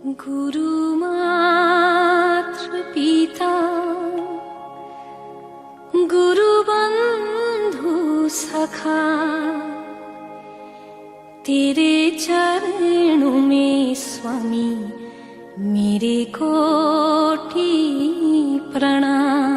गुरु मात्र पिता गुरु बंधु सखा, तेरे चरणों में स्वामी मेरे कोटि प्रणाम।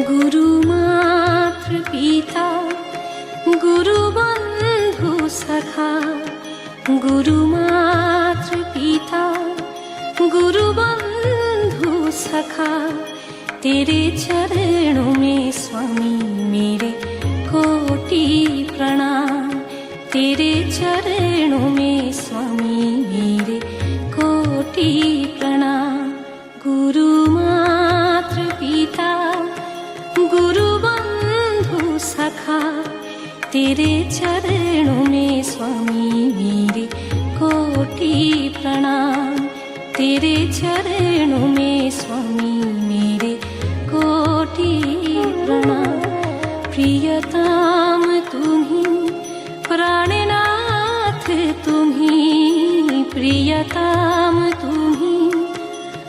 गुरु मात्र पिता गुरु बंधु सखा, गुरु मात्र पिता गुरु बंधु सखा, तेरे चरणों में स्वामी मेरे कोटि प्रणाम। तेरे चरणों में स्वामी मेरे कोटि प्रणाम। गुरु मात्र पिता गुरु बंधु सखा, तेरे चरणों में स्वामी मेरे कोटि प्रणाम। तेरे चरणों में स्वामी मेरे कोटि प्रणाम। प्रियतम तुम्ही प्राणनाथ तुम्ही, प्रियतम तुम्ही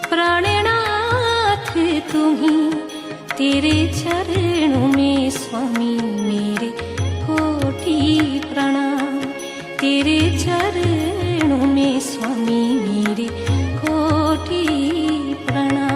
प्राणनाथ तुम्ही, तेरे चरणों में स्वामी मेरे कोटि प्रणाम। तेरे चरणों में स्वामी मेरे कोटि प्रणाम।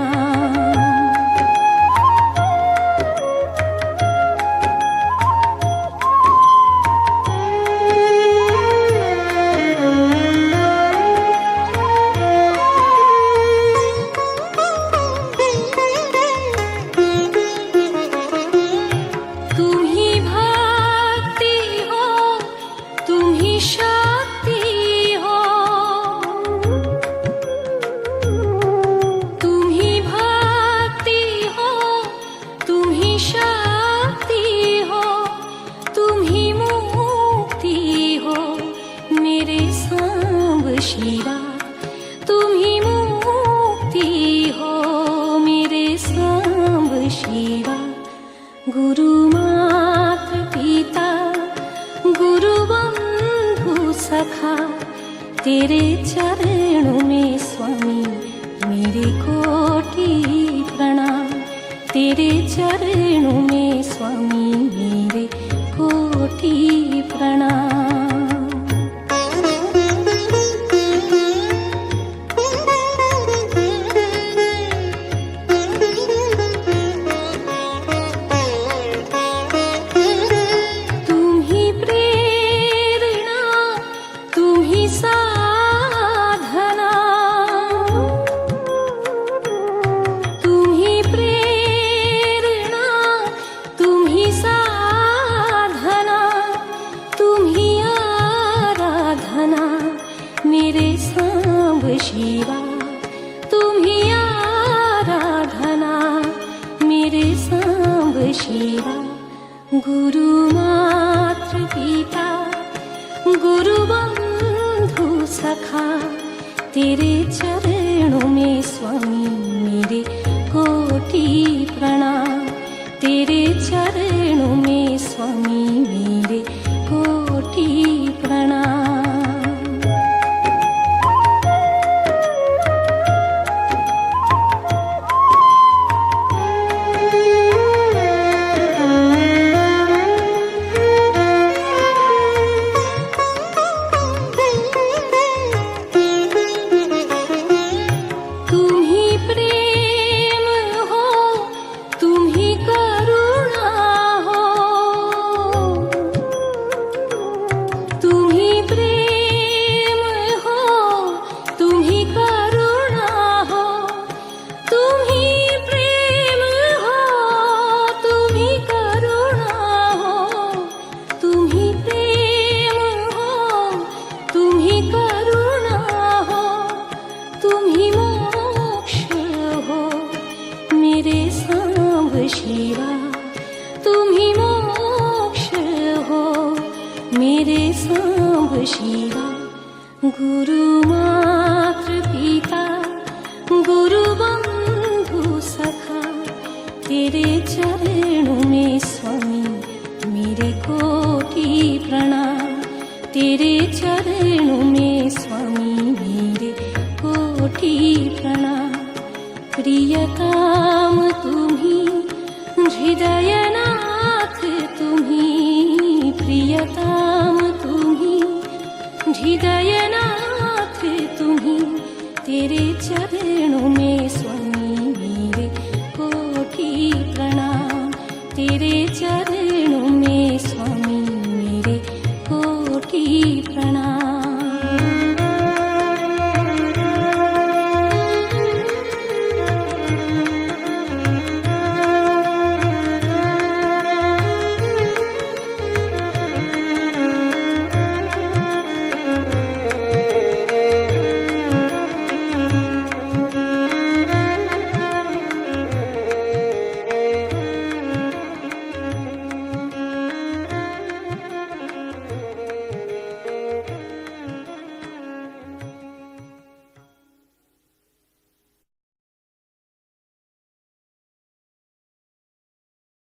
शिवा तुम ही मुक्ति हो मेरे सांब शिवा। गुरु मात्र पिता गुरु बंधु सखा, तेरे चरणों में स्वामी मेरे कोटि प्रणाम। तेरे चरणों में स्वामी मेरे कोटि प्रणाम। मेरे सांब शिवा तुम ही आराधना, मेरे सांब शिवा। गुरु मात्र पिता गुरु बंधु सखा, तेरे चरणों में स्वामी मेरे कोटि प्रणाम। तेरे चरणों में स्वामी मेरे कोटि प्रणाम। तुम ही करुणा हो, शिवा तुम्ही मोक्ष हो मेरे सांब शिवा गुरु मातृ पिता गुरु बंधु सखा तेरे चरणों में स्वामी मेरे कोटि प्रणाम तेरे चरणों में स्वामी मेरे कोटि प्रणाम प्रियतम तुम्ही हृदयनाथ तुम्ही प्रियतम तुम्ही हृदयनाथ तुम्ही तेरे चरणों में